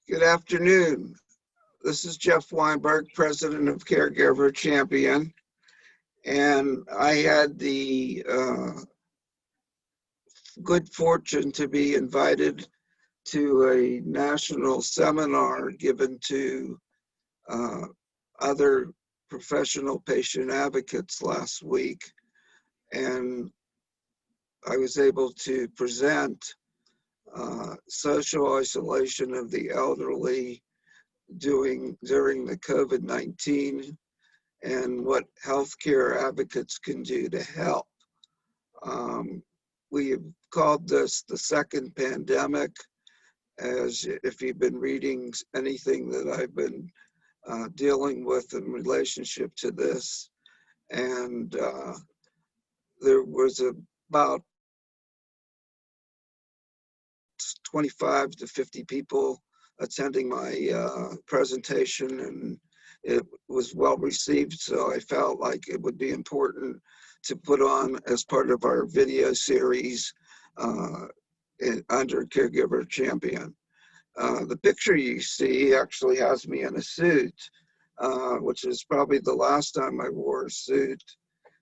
Good afternoon. This is Jeff Weinberg, president of Caregiver Champion, and I had the good fortune to be invited to a national seminar given to other professional patient advocates last week, and I was able to present social isolation of the elderly during the COVID-19 and what healthcare advocates can do to help. We have called this the second pandemic, as if you've been reading anything that I've been dealing with in relationship to this. And there was about 25 to 50 people attending my presentation, and it was well received, so I felt like it would be important to put on as part of our video series under Caregiver Champion. The picture you see actually has me in a suit, which is probably the last time I wore a suit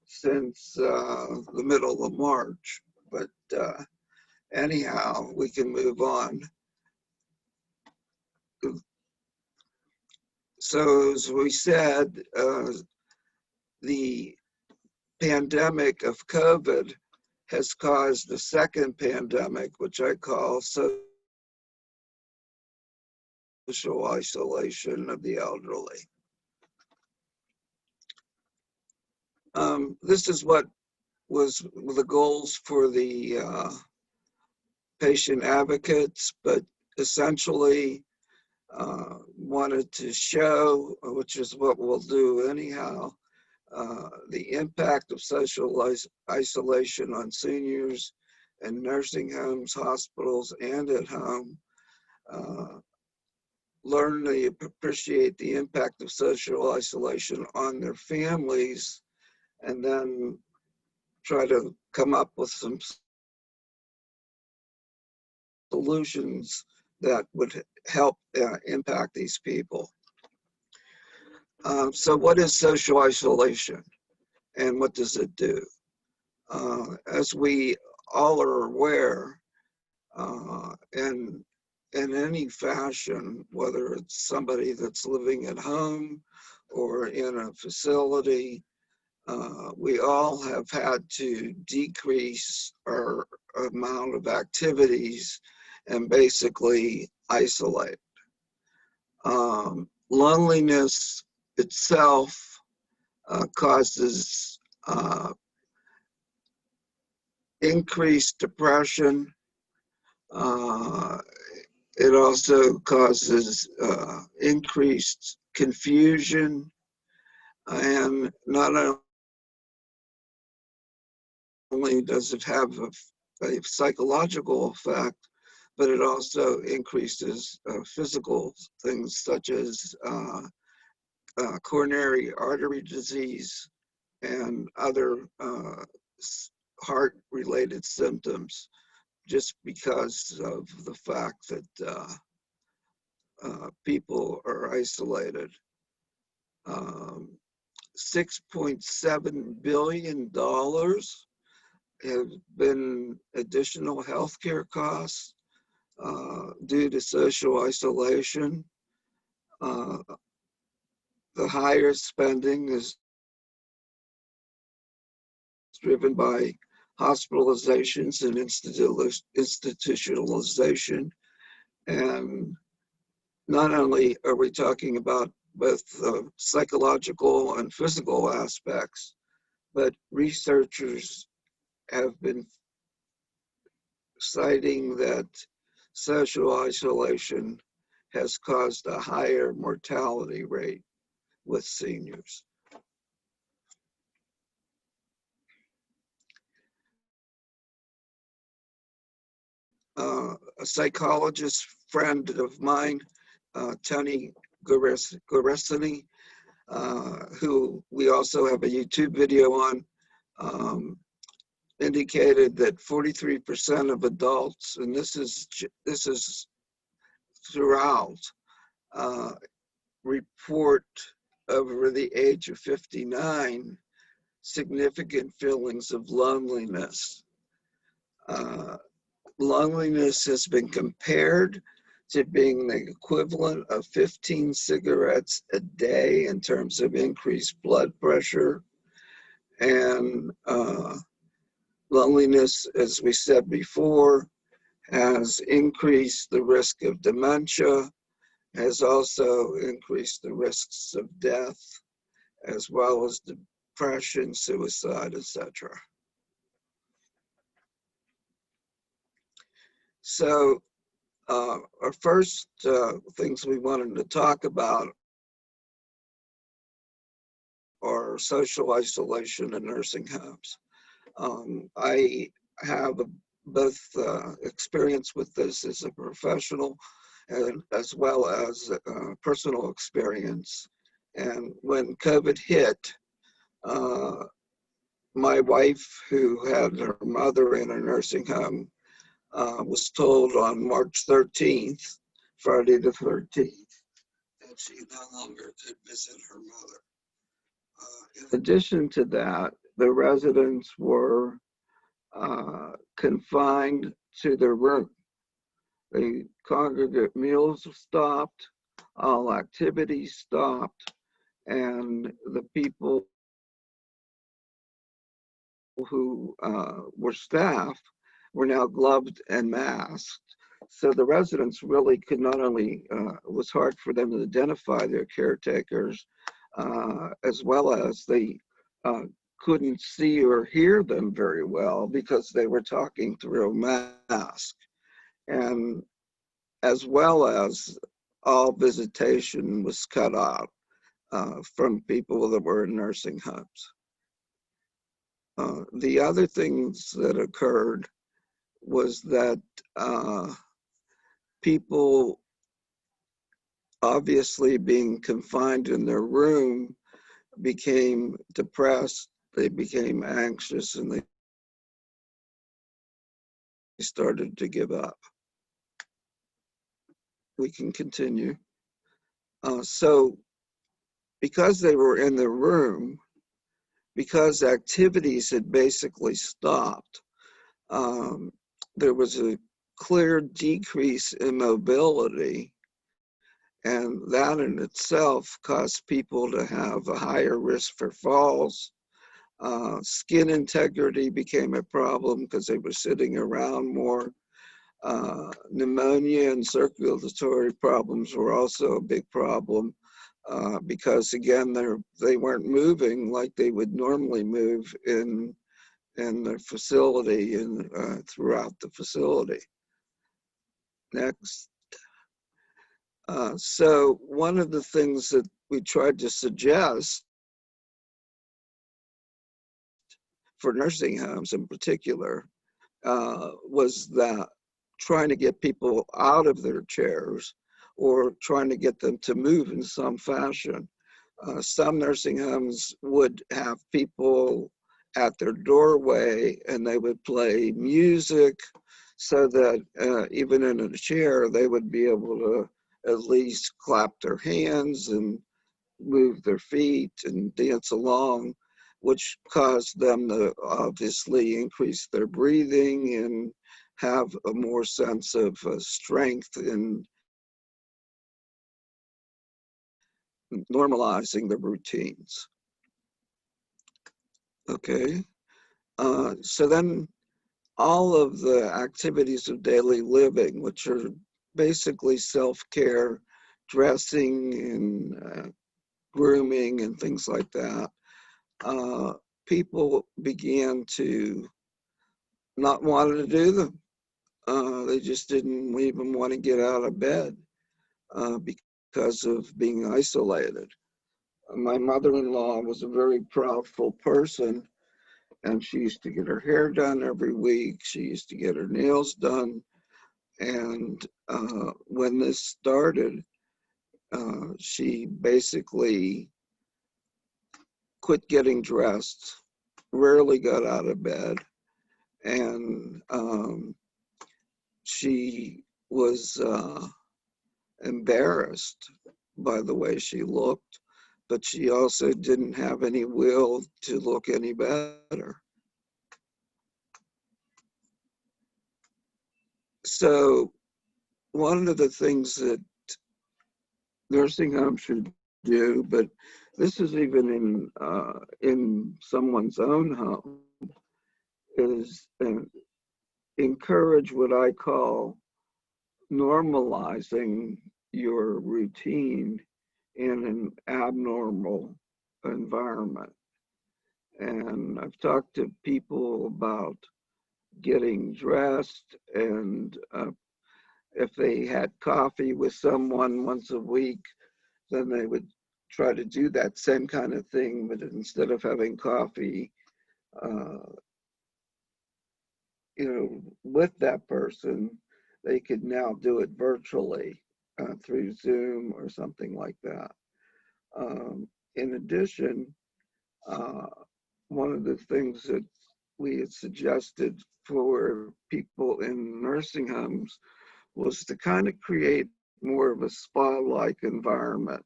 since the middle of March. But anyhow, we can move on. So as we said, the pandemic of COVID has caused the second pandemic, which I call social isolation of the elderly. This is what was the goals for the patient advocates, but essentially wanted to show, which is what we'll do anyhow, the impact of social isolation on seniors in nursing homes, hospitals, and at home. Learn to appreciate the impact of social isolation on their families, and then try to come up with some solutions that would help impact these people. So what is social isolation and what does it do? As we all are aware, in any fashion, whether it's somebody that's living at home or in a facility, we all have had to decrease our amount of activities and basically isolate. Loneliness itself causes increased depression. It also causes increased confusion, and not only does it have a psychological effect, but it also increases physical things such as coronary artery disease and other heart-related symptoms, just because of the fact that people are isolated. $6.7 billion have been additional healthcare costs due to social isolation. The higher spending is driven by hospitalizations and institutionalization. And not only are we talking about both psychological and physical aspects, but researchers have been citing that social isolation has caused a higher mortality rate with seniors. A psychologist friend of mine, Tony Garessini, who we also have a YouTube video on, indicated that 43% of adults, and this is throughout report over the age of 59 significant feelings of loneliness. Loneliness has been compared to being the equivalent of 15 cigarettes a day in terms of increased blood pressure. And loneliness, as we said before, has increased the risk of dementia, has also increased the risks of death, as well as depression, suicide, etc. So our first things we wanted to talk about are social isolation in nursing homes. I have both experience with this as a professional and as well as personal experience. And when COVID hit, my wife, who had her mother in a nursing home, was told on March 13th, Friday the 13th, that she no longer could visit her mother. In addition to that, the residents were confined to their room. The congregate meals stopped, all activities stopped, and the people who were staff were now gloved and masked. So the residents really could not only, it was hard for them to identify their caretakers, as well as they couldn't see or hear them very well because they were talking through a mask. And as well as all visitation was cut out from people that were in nursing homes. The other things that occurred was that people, obviously being confined in their room, became depressed, they became anxious, and they started to give up. We can continue. So because they were in their room, because activities had basically stopped, there was a clear decrease in mobility, and that in itself caused people to have a higher risk for falls. Skin integrity became a problem because they were sitting around more. Pneumonia and circulatory problems were also a big problem because, again, they weren't moving like they would normally move in the facility and throughout the facility. Next. So one of the things that we tried to suggest for nursing homes in particular was that trying to get people out of their chairs or trying to get them to move in some fashion. Some nursing homes would have people at their doorway and they would play music so that even in a chair, they would be able to at least clap their hands and move their feet and dance along, which caused them to obviously increase their breathing and have a more sense of strength in normalizing the routines. Okay, so then all of the activities of daily living, which are basically self-care, dressing and grooming and things like that, people began to not want to do them. They just didn't even want to get out of bed because of being isolated. My mother-in-law was a very proudful person, and she used to get her hair done every week. She used to get her nails done. And when this started, she basically quit getting dressed, rarely got out of bed, and she was embarrassed by the way she looked, but she also didn't have any will to look any better. So one of the things that nursing homes should do, but this is even in someone's own home, is encourage what I call normalizing your routine in an abnormal environment. And I've talked to people about getting dressed, and if they had coffee with someone once a week, then they would try to do that same kind of thing, but instead of having coffee, with that person, they could now do it virtually through Zoom or something like that. In addition, one of the things that we had suggested for people in nursing homes was to kind of create more of a spa-like environment,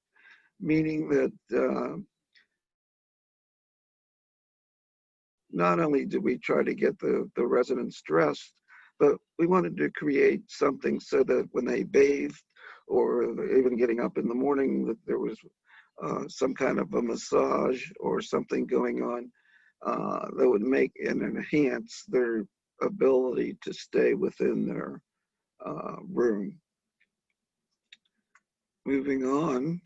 meaning that not only did we try to get the residents dressed, but we wanted to create something so that when they bathed or even getting up in the morning, that there was some kind of a massage or something going on that would make and enhance their ability to stay within their room. Moving on,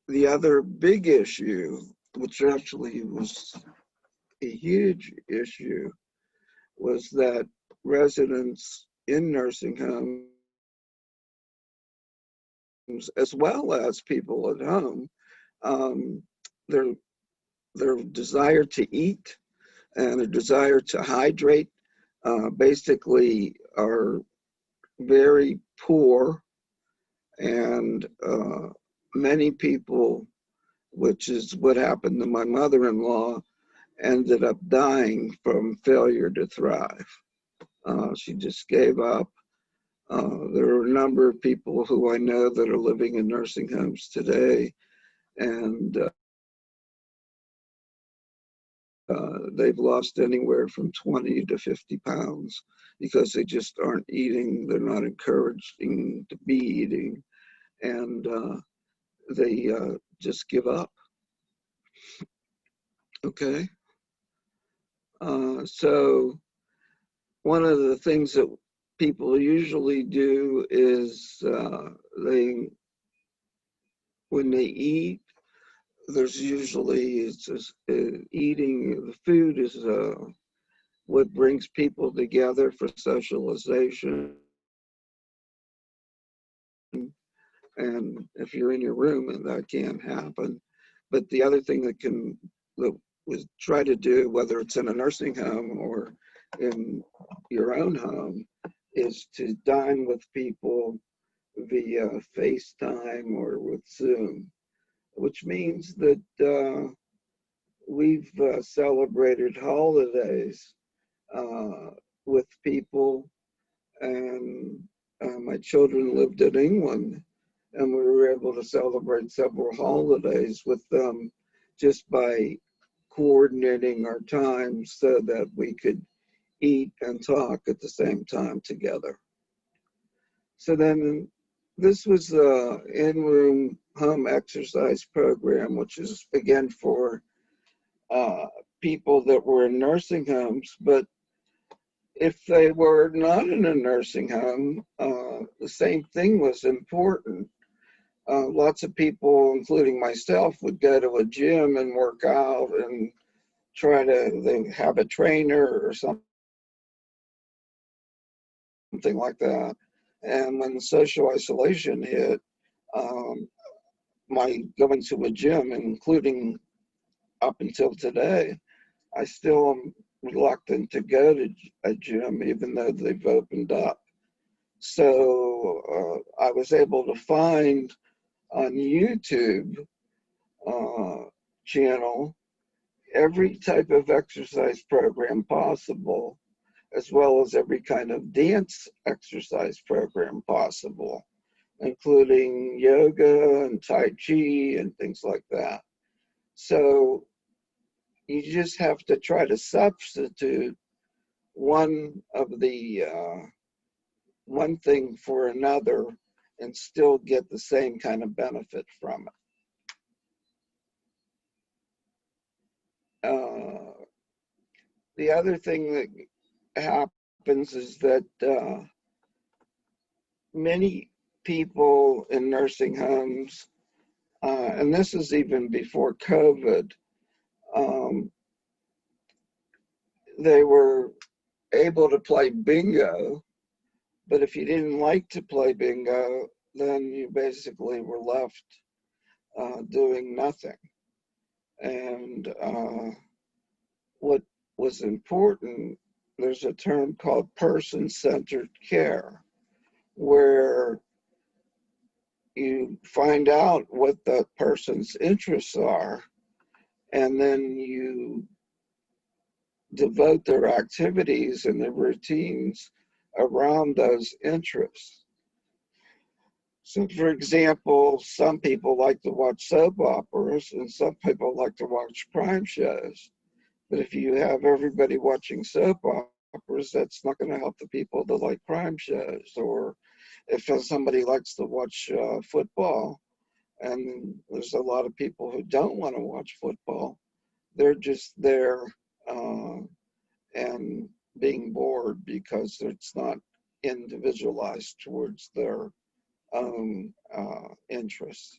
the other big issue, which actually was a huge issue, was that residents in nursing homes, as well as people at home, their desire to eat and their desire to hydrate basically are very poor, and many people, which is what happened to my mother-in-law, ended up dying from failure to thrive. She just gave up. There are a number of people who I know that are living in nursing homes today, and they've lost anywhere from 20 to 50 pounds because they just aren't eating. They're not encouraging to be eating, and they just give up. Okay. So one of the things that people usually do is when they eat, there's usually, it's just, eating the food is what brings people together for socialization. And if you're in your room, and that can't happen. But the other thing that was try to do, whether it's in a nursing home or in your own home, is to dine with people via FaceTime or with Zoom, which means that we've celebrated holidays with people, and my children lived in England, and we were able to celebrate several holidays with them just by coordinating our time so that we could eat and talk at the same time together. So then this was the in-room home exercise program, which is again for people that were in nursing homes. But if they were not in a nursing home, the same thing was important. Lots of people, including myself, would go to a gym and work out and they have a trainer or something like that. And when social isolation hit, my going to a gym, including up until today, I still am reluctant to go to a gym, even though they've opened up. So I was able to find on YouTube channel every type of exercise program possible as well as every kind of dance exercise program possible, including yoga and Tai Chi and things like that. So you just have to try to substitute one thing for another and still get the same kind of benefit from it. The other thing that happens is that many people in nursing homes, and this is even before COVID, they were able to play bingo, but if you didn't like to play bingo, then you basically were left doing nothing. And what was important, there's a term called person-centered care, where you find out what that person's interests are, and then you devote their activities and their routines around those interests. So, for example, some people like to watch soap operas and some people like to watch crime shows. But if you have everybody watching soap operas, that's not going to help the people that like crime shows. Or if somebody likes to watch football, and there's a lot of people who don't want to watch football, they're just there and being bored because it's not individualized towards their own interests.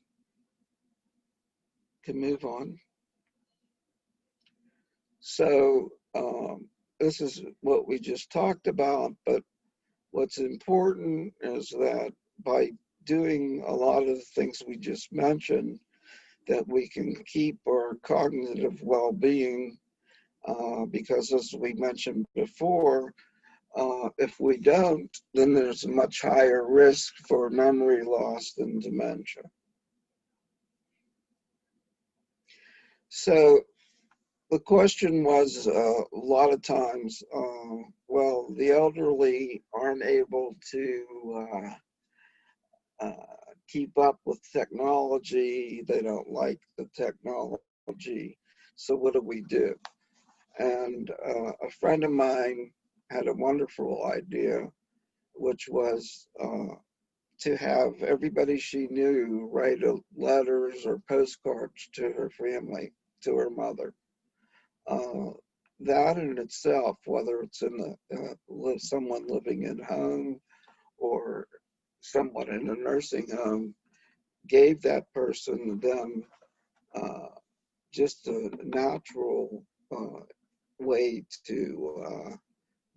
Can move on. So this is what we just talked about, but what's important is that by doing a lot of the things we just mentioned, that we can keep our cognitive well-being, because as we mentioned before, if we don't, then there's a much higher risk for memory loss and dementia. So the question was a lot of times, well, the elderly aren't able to keep up with technology. They don't like the technology. So what do we do? And a friend of mine had a wonderful idea, which was to have everybody she knew write letters or postcards to her family, to her mother. That in itself, whether it's in someone living at home or someone in a nursing home, gave that person then just a natural way to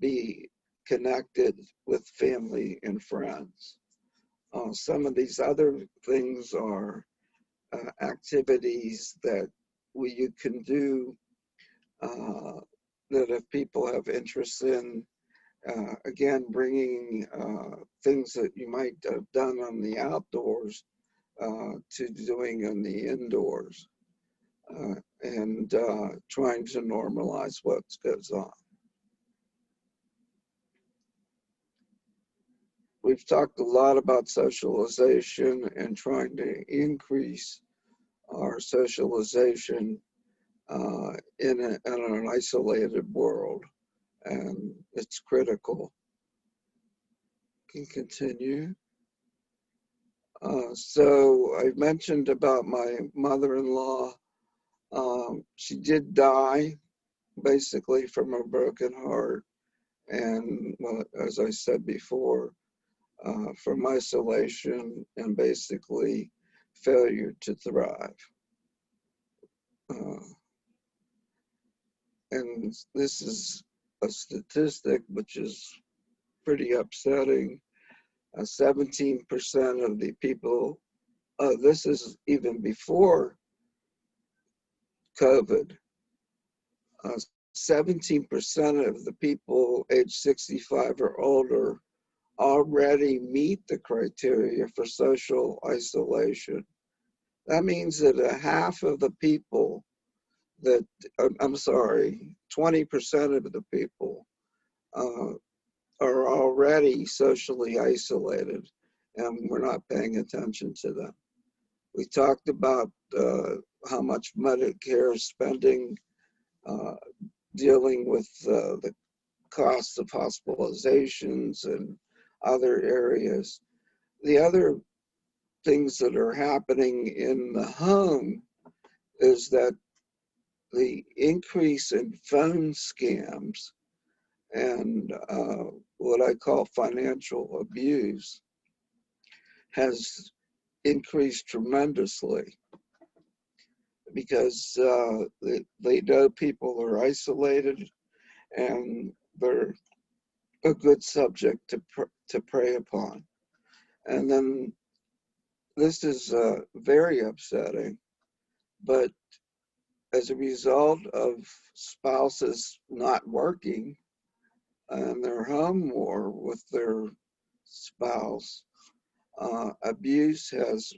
be connected with family and friends. Some of these other things are activities that you can do that if people have interest in, again, bringing things that you might have done on the outdoors to doing in the indoors, and trying to normalize what goes on. We've talked a lot about socialization and trying to increase our socialization in an isolated world, and it's critical. Can continue. So I mentioned about my mother-in-law. She did die basically from a broken heart, and well, as I said before, from isolation and basically failure to thrive. And this is a statistic which is pretty upsetting. 17% of the people, this is even before COVID, 17% of the people age 65 or older already meet the criteria for social isolation. That means that a half of the people that, I'm sorry, 20% of the people are already socially isolated, and we're not paying attention to them. We talked about how much Medicare is spending dealing with the cost of hospitalizations and other areas. The other things that are happening in the home is that the increase in phone scams and what I call financial abuse has increased tremendously because they know people are isolated and they're a good subject to prey upon. And then this is very upsetting, but as a result of spouses not working and they're home more with their spouse, abuse has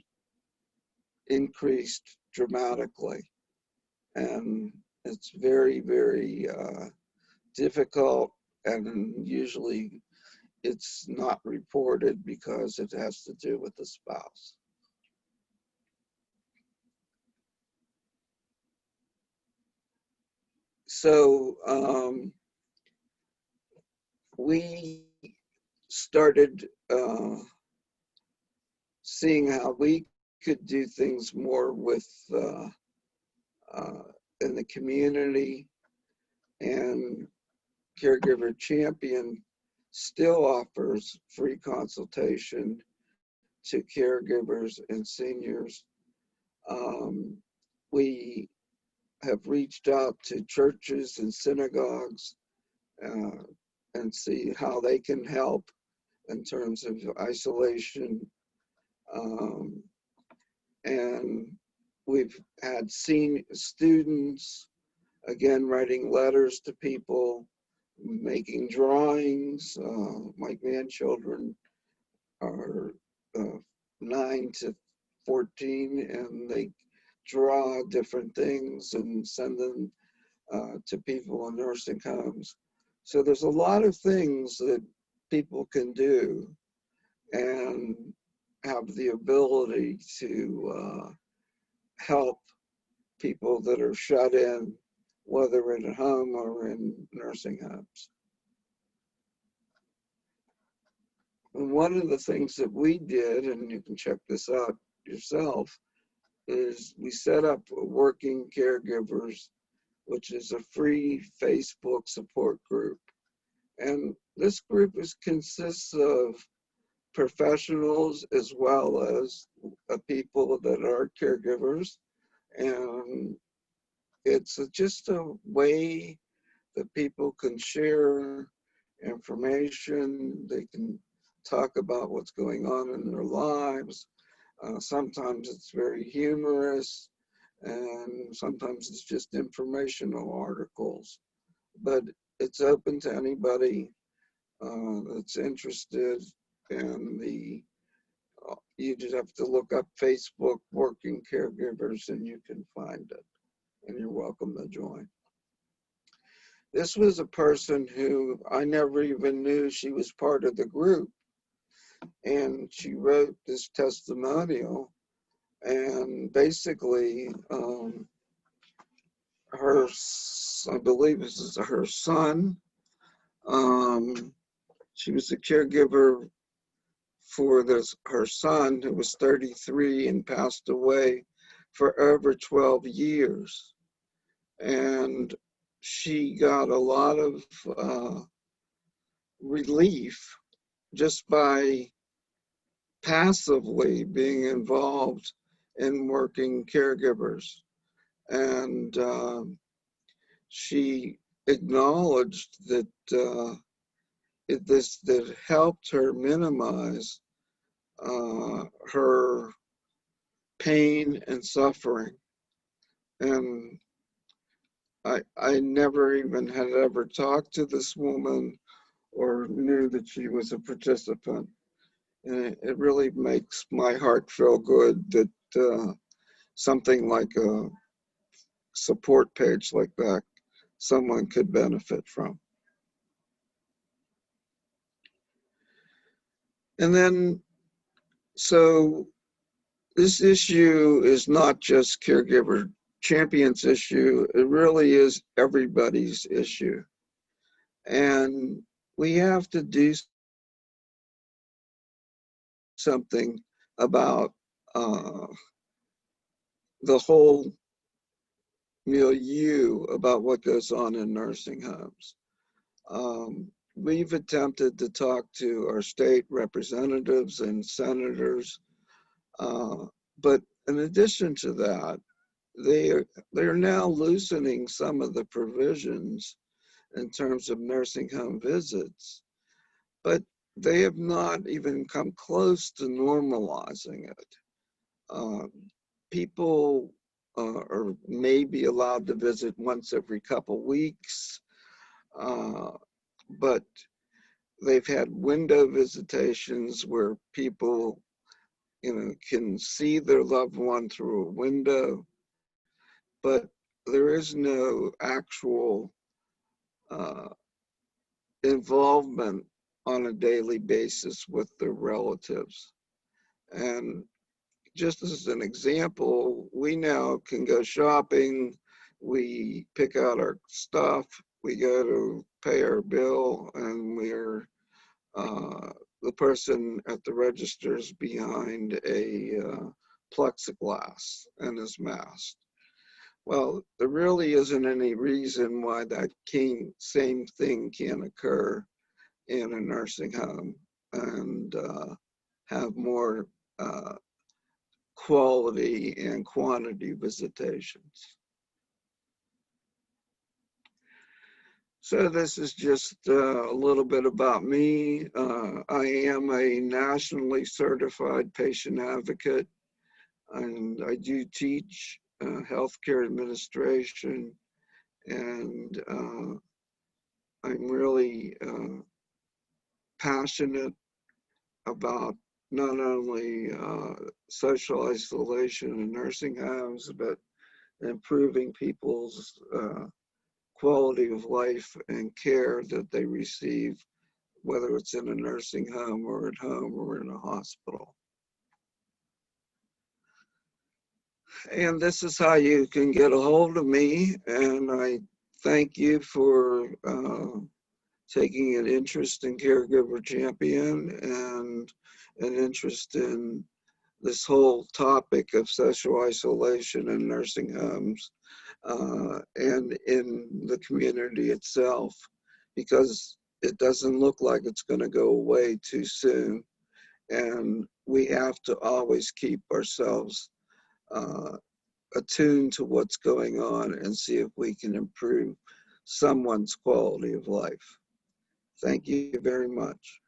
increased dramatically. And it's very, very difficult, and usually it's not reported because it has to do with the spouse. So we started seeing how we could do things more with in the community, and Caregiver Champion still offers free consultation to caregivers and seniors. We have reached out to churches and synagogues and see how they can help in terms of isolation. And we've had seen students, again, writing letters to people, making drawings. My grandchildren are 9 to 14, and they draw different things and send them to people in nursing homes. So there's a lot of things that people can do and have the ability to help people that are shut in, whether at home or in nursing homes. And one of the things that we did, and you can check this out yourself, is we set up Working Caregivers, which is a free Facebook support group. And this group consists of professionals as well as people that are caregivers. And it's just a way that people can share information. They can talk about what's going on in their lives. Sometimes it's very humorous, and sometimes it's just informational articles. But it's open to anybody that's interested, and you just have to look up Facebook Working Caregivers and you can find it, and you're welcome to join. This was a person who I never even knew she was part of the group, and she wrote this testimonial, and basically I believe this is her son. She was a caregiver for her son, who was 33 and passed away for over 12 years. And she got a lot of relief just by passively being involved in Working Caregivers. And she acknowledged that that helped her minimize her pain and suffering. And I never even had ever talked to this woman or knew that she was a participant. And it really makes my heart feel good that something like a support page like that someone could benefit from. And then, so this issue is not just Caregiver Champion's issue, it really is everybody's issue. And we have to do something about the whole milieu about what goes on in nursing homes. We've attempted to talk to our state representatives and senators, but in addition to that, they're now loosening some of the provisions in terms of nursing home visits, but they have not even come close to normalizing it. People are maybe allowed to visit once every couple weeks, but they've had window visitations where people, can see their loved one through a window, but there is no actual involvement on a daily basis with their relatives. And just as an example, we now can go shopping, we pick out our stuff, we go to pay our bill, and the person at the register is behind a plexiglass and is masked. Well, there really isn't any reason why that same thing can't occur in a nursing home and have more quality and quantity visitations. So this is just a little bit about me. I am a nationally certified patient advocate, and I do teach healthcare administration, and I'm really passionate about not only social isolation in nursing homes, but improving people's quality of life and care that they receive, whether it's in a nursing home or at home or in a hospital. And this is how you can get a hold of me. And I thank you for taking an interest in Caregiver Champion and an interest in this whole topic of social isolation in nursing homes and in the community itself, because it doesn't look like it's going to go away too soon. And we have to always keep ourselves attuned to what's going on and see if we can improve someone's quality of life. Thank you very much.